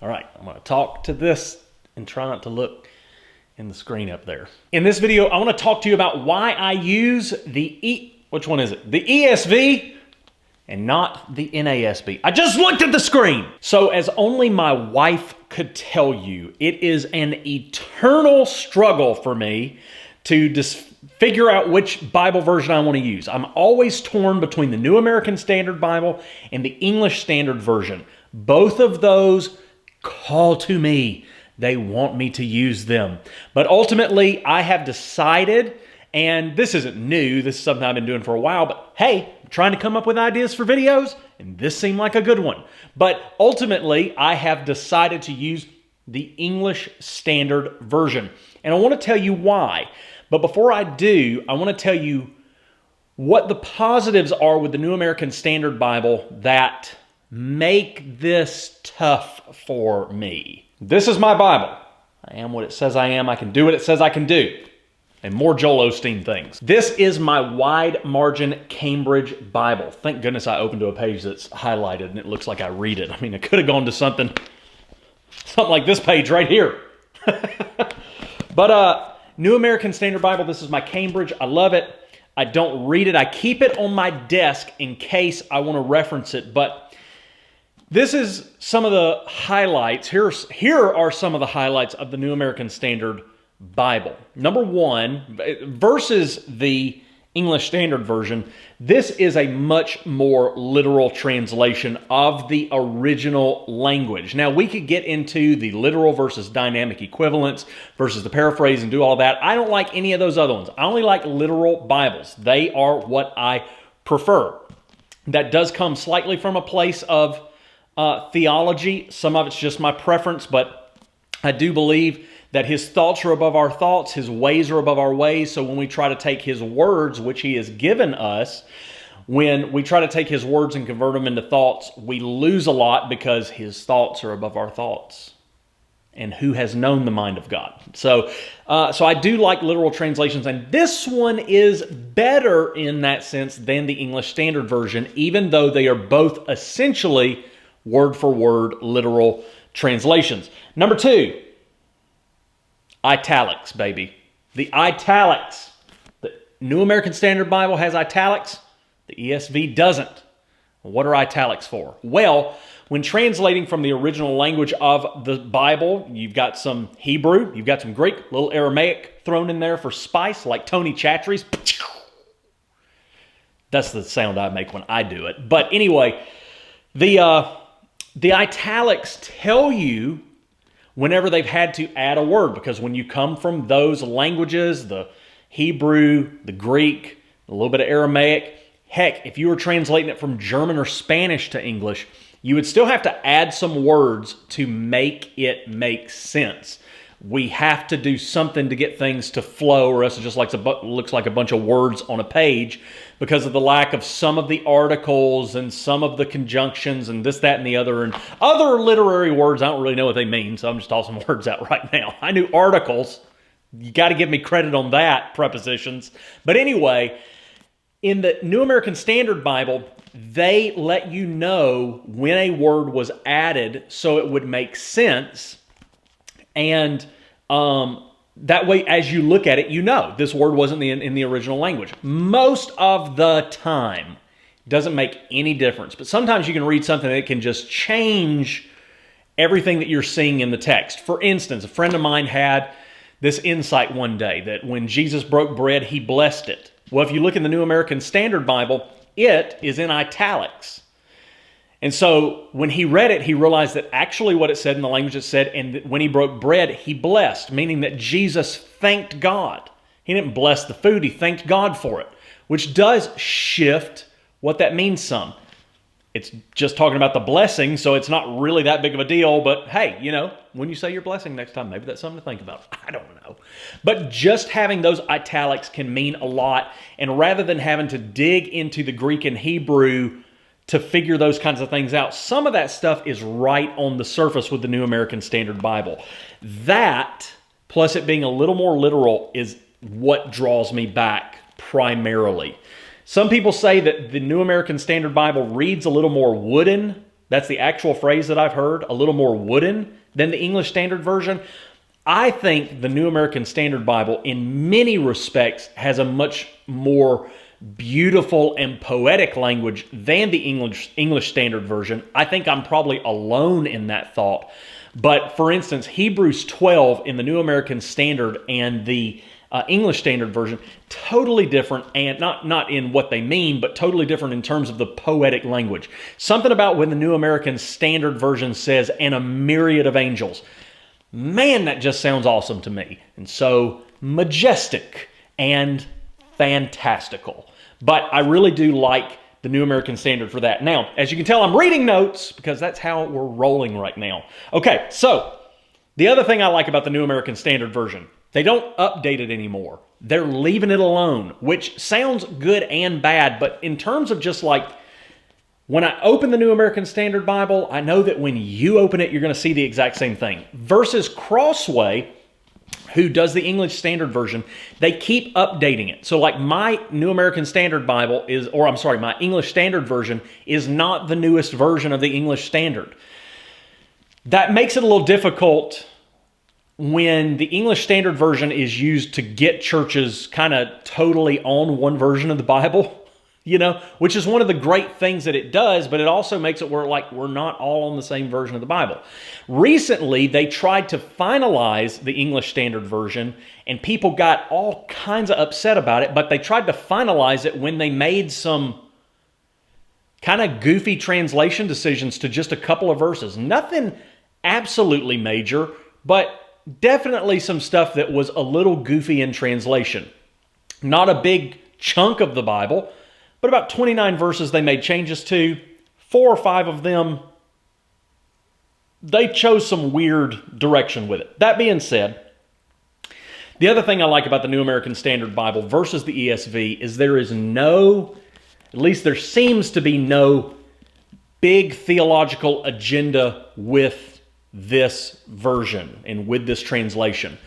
All right, I'm going to talk to this and try not to look in the screen up there. In this video, I want to talk to you about why I use which one is it? The ESV and not the NASB. I just looked at the screen. So as only my wife could tell you, it is an eternal struggle for me to just figure out which Bible version I want to use. I'm always torn between the New American Standard Bible and the English Standard Version. Both of those call to me. They want me to use them. But ultimately, I have decided, and this isn't new, this is something I've been doing for a while, but hey, I'm trying to come up with ideas for videos, and this seemed like a good one. But ultimately, I have decided to use the English Standard Version. And I want to tell you why. But before I do, I want to tell you what the positives are with the New American Standard Bible that make this tough for me. This is my Bible. I am what it says I am. I can do what it says I can do. And more Joel Osteen things. This is my wide margin Cambridge Bible. Thank goodness I opened to a page that's highlighted and it looks like I read it. I mean, I could have gone to something like this page right here. But New American Standard Bible, this is my Cambridge. I love it. I don't read it. I keep it on my desk in case I want to reference it. But this is some of the highlights. Here are some of the highlights of the New American Standard Bible. Number one, versus the English Standard Version, this is a much more literal translation of the original language. Now, we could get into the literal versus dynamic equivalence versus the paraphrase and do all that. I don't like any of those other ones. I only like literal Bibles. They are what I prefer. That does come slightly from a place of theology. Some of it's just my preference, but I do believe that his thoughts are above our thoughts, his ways are above our ways. So when we try to take his words, which he has given us, when we try to take his words and convert them into thoughts, we lose a lot because his thoughts are above our thoughts. And who has known the mind of God? So I do like literal translations, and this one is better in that sense than the English Standard Version, even though they are both essentially word for word literal translations. Number two, italics, baby. The italics. The New American Standard Bible has italics. The ESV doesn't. What are italics for? Well, when translating from the original language of the Bible, you've got some Hebrew, you've got some Greek, a little Aramaic thrown in there for spice, like Tony Chachery's. That's the sound I make when I do it. But anyway, the italics tell you whenever they've had to add a word, because when you come from those languages, the Hebrew, the Greek, a little bit of Aramaic, heck, if you were translating it from German or Spanish to English, you would still have to add some words to make it make sense. We have to do something to get things to flow, or else it just looks like a bunch of words on a page because of the lack of some of the articles and some of the conjunctions and this, that, and the other, and other literary words. I don't really know what they mean, so I'm just tossing words out right now. I knew articles. You got to give me credit on that, prepositions. But anyway, in the New American Standard Bible, they let you know when a word was added so it would make sense. And that way, as you look at it, you know this word wasn't in the original language. Most of the time, it doesn't make any difference. But sometimes you can read something that can just change everything that you're seeing in the text. For instance, a friend of mine had this insight one day that when Jesus broke bread, he blessed it. Well, if you look in the New American Standard Bible, it is in italics. And so when he read it, he realized that actually what it said in the language it said, and when he broke bread, he blessed, meaning that Jesus thanked God. He didn't bless the food, he thanked God for it, which does shift what that means some. It's just talking about the blessing, so it's not really that big of a deal, but hey, when you say your blessing next time, maybe that's something to think about. I don't know. But just having those italics can mean a lot, and rather than having to dig into the Greek and Hebrew to figure those kinds of things out, some of that stuff is right on the surface with the New American Standard Bible. That, plus it being a little more literal, is what draws me back primarily. Some people say that the New American Standard Bible reads a little more wooden That's the actual phrase that I've heard, a little more wooden than the English Standard Version. I think the New American Standard Bible, in many respects, has a much more beautiful and poetic language than the English Standard Version. I think I'm probably alone in that thought. But for instance, Hebrews 12 in the New American Standard and the English Standard Version, totally different, and not in what they mean, but totally different in terms of the poetic language. Something about when the New American Standard Version says, "and a myriad of angels." Man, that just sounds awesome to me. And so majestic and fantastical. But I really do like the New American Standard for that. Now, as you can tell, I'm reading notes because that's how we're rolling right now. Okay, so the other thing I like about the New American Standard Version, they don't update it anymore. They're leaving it alone, which sounds good and bad, but in terms of just like, when I open the New American Standard Bible, I know that when you open it, you're going to see the exact same thing. Versus Crossway, who does the English Standard Version, they keep updating it. So like my New American Standard Bible is, or I'm sorry, my English Standard Version is not the newest version of the English Standard. That makes it a little difficult when the English Standard Version is used to get churches kind of totally on one version of the Bible. Which is one of the great things that it does, but it also makes it where we're not all on the same version of the Bible. Recently, they tried to finalize the English Standard Version, and people got all kinds of upset about it, but they tried to finalize it when they made some kind of goofy translation decisions to just a couple of verses. Nothing absolutely major, but definitely some stuff that was a little goofy in translation. Not a big chunk of the Bible, but about 29 verses they made changes to. 4 or 5 of them, they chose some weird direction with it. That being said, the other thing I like about the New American Standard Bible versus the ESV is there is no, at least there seems to be no big theological agenda with this version and with this translation,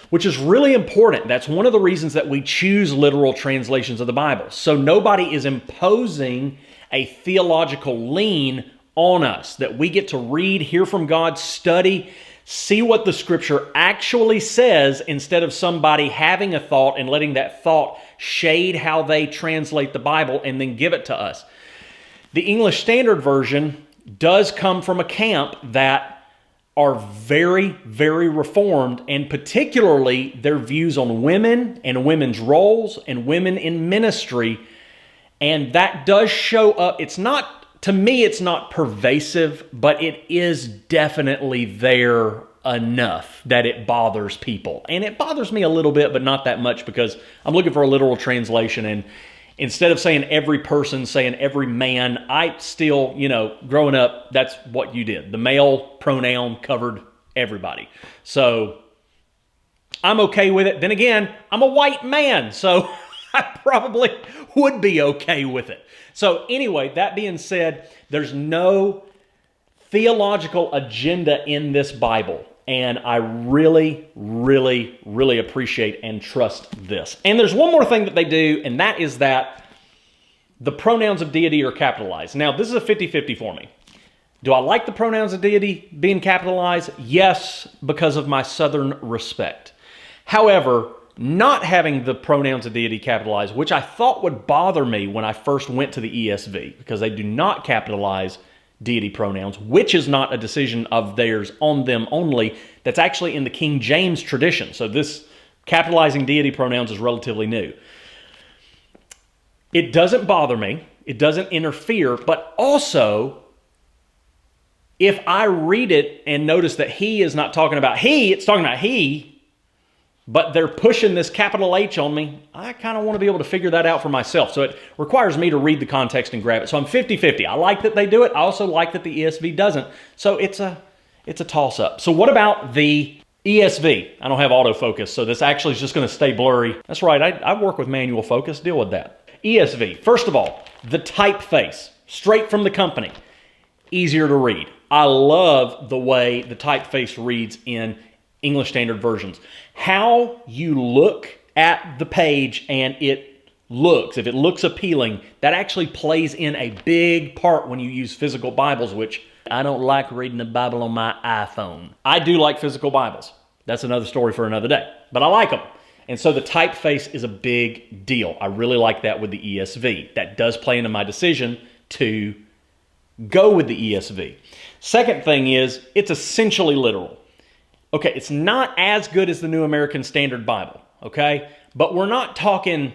which is really important. That's one of the reasons that we choose literal translations of the Bible. So nobody is imposing a theological lean on us, that we get to read, hear from God, study, see what the Scripture actually says instead of somebody having a thought and letting that thought shade how they translate the Bible and then give it to us. The English Standard Version does come from a camp that are very, very reformed, and particularly their views on women and women's roles and women in ministry. And that does show up. It's not, to me, it's not pervasive, but it is definitely there enough that it bothers people. And it bothers me a little bit, but not that much, because I'm looking for a literal translation, and instead of saying every person, saying every man, I still, growing up, that's what you did. The male pronoun covered everybody. So I'm okay with it. Then again, I'm a white man, so I probably would be okay with it. So anyway, that being said, there's no theological agenda in this Bible. And I really, really, really appreciate and trust this. And there's one more thing that they do, and that is that the pronouns of deity are capitalized. Now, this is a 50-50 for me. Do I like the pronouns of deity being capitalized? Yes, because of my Southern respect. However, not having the pronouns of deity capitalized, which I thought would bother me when I first went to the ESV, because they do not capitalize deity pronouns, which is not a decision of theirs on them only. That's actually in the King James tradition. So this capitalizing deity pronouns is relatively new. It doesn't bother me. It doesn't interfere. But also, if I read it and notice that he is not talking about he, it's talking about he, but they're pushing this capital H on me, I kind of want to be able to figure that out for myself. So it requires me to read the context and grab it. So I'm 50-50. I like that they do it. I also like that the ESV doesn't. So it's a toss-up. So what about the ESV? I don't have autofocus, so this actually is just going to stay blurry. That's right. I work with manual focus. Deal with that. ESV. First of all, the typeface, straight from the company. Easier to read. I love the way the typeface reads in English Standard Versions. How you look at the page and it looks, if it looks appealing, that actually plays in a big part when you use physical Bibles, which I don't like reading the Bible on my iPhone. I do like physical Bibles. That's another story for another day. But I like them. And so the typeface is a big deal. I really like that with the ESV. That does play into my decision to go with the ESV. Second thing is, it's essentially literal. Okay, it's not as good as the New American Standard Bible, okay? But we're not talking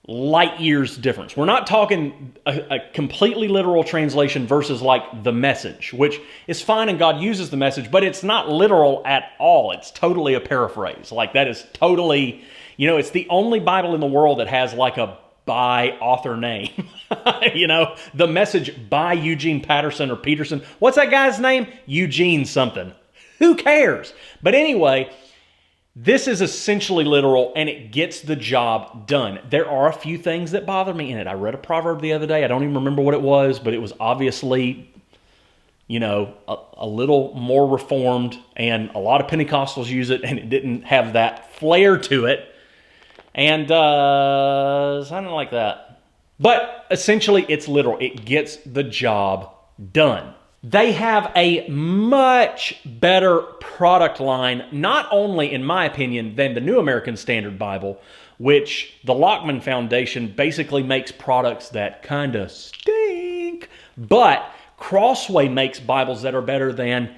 light years difference. We're not talking a completely literal translation versus like the Message, which is fine and God uses the Message, but it's not literal at all. It's totally a paraphrase. Like that is totally, it's the only Bible in the world that has like a by author name. The Message by Eugene Patterson or Peterson. What's that guy's name? Eugene something. Who cares? But anyway, this is essentially literal and it gets the job done. There are a few things that bother me in it. I read a proverb the other day. I don't even remember what it was, but it was obviously, a little more reformed, and a lot of Pentecostals use it and it didn't have that flair to it. And something like that. But essentially, it's literal. It gets the job done. They have a much better product line, not only, in my opinion, than the New American Standard Bible, which the Lockman Foundation basically makes products that kind of stink. But Crossway makes Bibles that are better than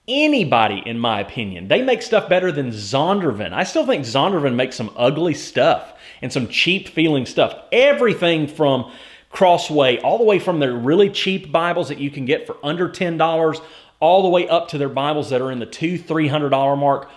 anybody, in my opinion. They make stuff better than Zondervan. I still think Zondervan makes some ugly stuff and some cheap feeling stuff. Everything from Crossway, all the way from their really cheap Bibles that you can get for under $10, all the way up to their Bibles that are in the $200-300 mark.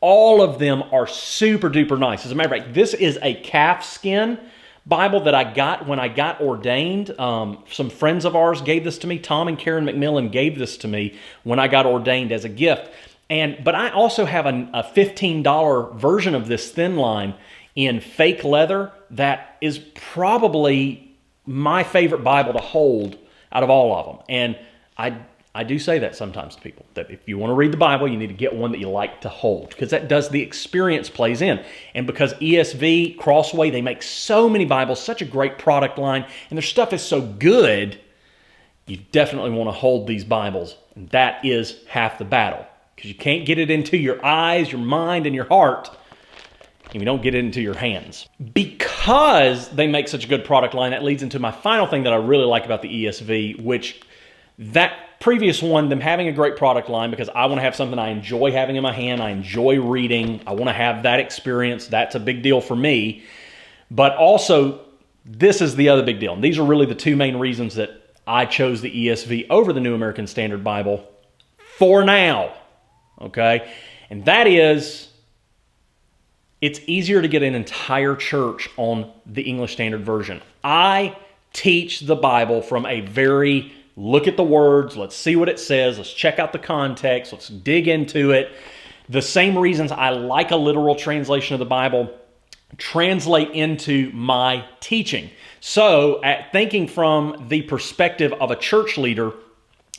All of them are super duper nice. As a matter of fact, this is a calfskin Bible that I got when I got ordained. Some friends of ours gave this to me. Tom and Karen McMillan gave this to me when I got ordained as a gift. But I also have a $15 version of this thin line in fake leather that is probably my favorite Bible to hold out of all of them. And I do say that sometimes to people, that if you want to read the Bible, you need to get one that you like to hold, because that does, the experience plays in. And because ESV, Crossway, they make so many Bibles, such a great product line, and their stuff is so good, you definitely want to hold these Bibles. And that is half the battle, because you can't get it into your eyes, your mind, and your heart if you don't get it into your hands. Because they make such a good product line, that leads into my final thing that I really like about the ESV, which that previous one, them having a great product line, because I want to have something I enjoy having in my hand, I enjoy reading, I want to have that experience, that's a big deal for me. But also, this is the other big deal. And these are really the two main reasons that I chose the ESV over the New American Standard Bible for now. Okay? And that is, it's easier to get an entire church on the English Standard Version. I teach the Bible from a very, look at the words, let's see what it says, let's check out the context, let's dig into it. The same reasons I like a literal translation of the Bible translate into my teaching. So, thinking from the perspective of a church leader,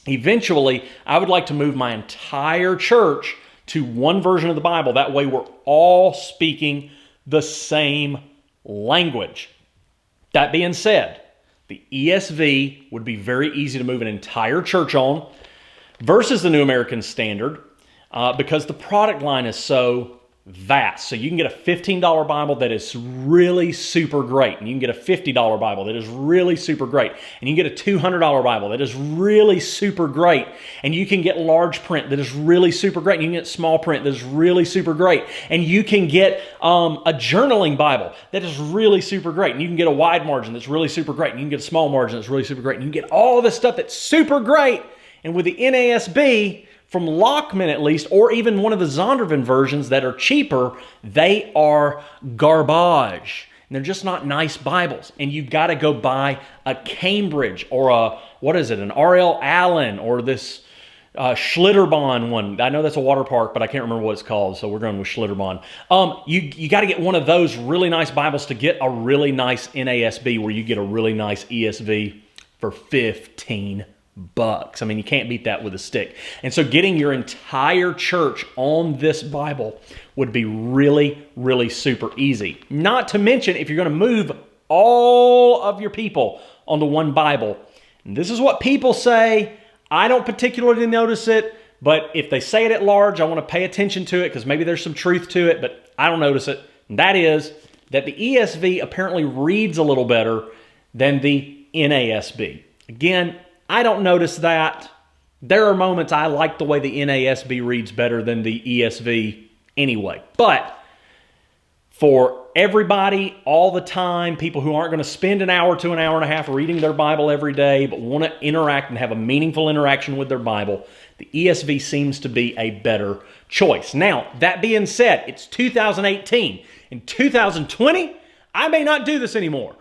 eventually I would like to move my entire church to one version of the Bible. That way we're all speaking the same language. That being said, the ESV would be very easy to move an entire church on versus the New American Standard because the product line is so vast. So you can get a $15 Bible that is really super great, and you can get a $50 Bible that is really super great, and you can get a $200 Bible that is really super great, and you can get large print that is really super great, and you can get small print that is really super great, and you can get a journaling Bible that is really super great, and you can get a wide margin that's really super great, and you can get a small margin that's really super great, and you can get all this stuff that's super great. And with the NASB, from Lockman at least, or even one of the Zondervan versions that are cheaper, they are garbage. And they're just not nice Bibles. And you've got to go buy a Cambridge or an R.L. Allen or this Schlitterbahn one. I know that's a water park, but I can't remember what it's called, so we're going with Schlitterbahn. You got to get one of those really nice Bibles to get a really nice NASB, where you get a really nice ESV for $15. I mean, you can't beat that with a stick. And so getting your entire church on this Bible would be really, really super easy. Not to mention, if you're going to move all of your people onto one Bible, and this is what people say, I don't particularly notice it, but if they say it at large, I want to pay attention to it because maybe there's some truth to it, but I don't notice it. And that is that the ESV apparently reads a little better than the NASB. Again, I don't notice that. There are moments I like the way the NASB reads better than the ESV anyway. But for everybody, all the time, people who aren't going to spend an hour to an hour and a half reading their Bible every day, but want to interact and have a meaningful interaction with their Bible, the ESV seems to be a better choice. Now, that being said, it's 2018. In 2020, I may not do this anymore.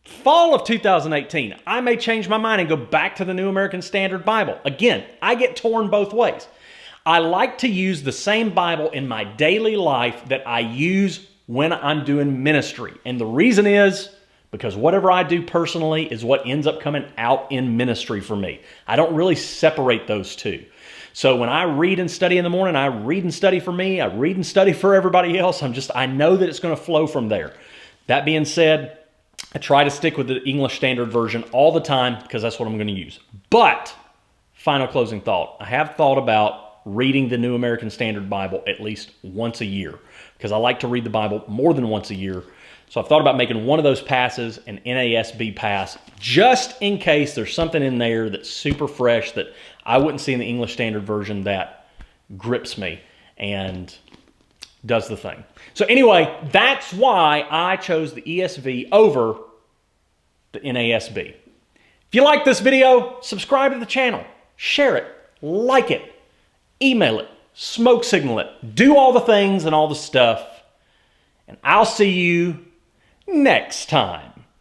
Fall of 2018, I may change my mind and go back to the New American Standard Bible. Again, I get torn both ways. I like to use the same Bible in my daily life that I use when I'm doing ministry. And the reason is because whatever I do personally is what ends up coming out in ministry for me. I don't really separate those two. So when I read and study in the morning, I read and study for me, I read and study for everybody else. I know that it's going to flow from there. That being said, I try to stick with the English Standard Version all the time because that's what I'm going to use. But, final closing thought, I have thought about reading the New American Standard Bible at least once a year because I like to read the Bible more than once a year. So I've thought about making one of those passes an NASB pass just in case there's something in there that's super fresh that I wouldn't see in the English Standard Version that grips me and does the thing. So anyway, that's why I chose the ESV over the NASB. If you like this video, subscribe to the channel, share it, like it, email it, smoke signal it, do all the things and all the stuff, and I'll see you next time.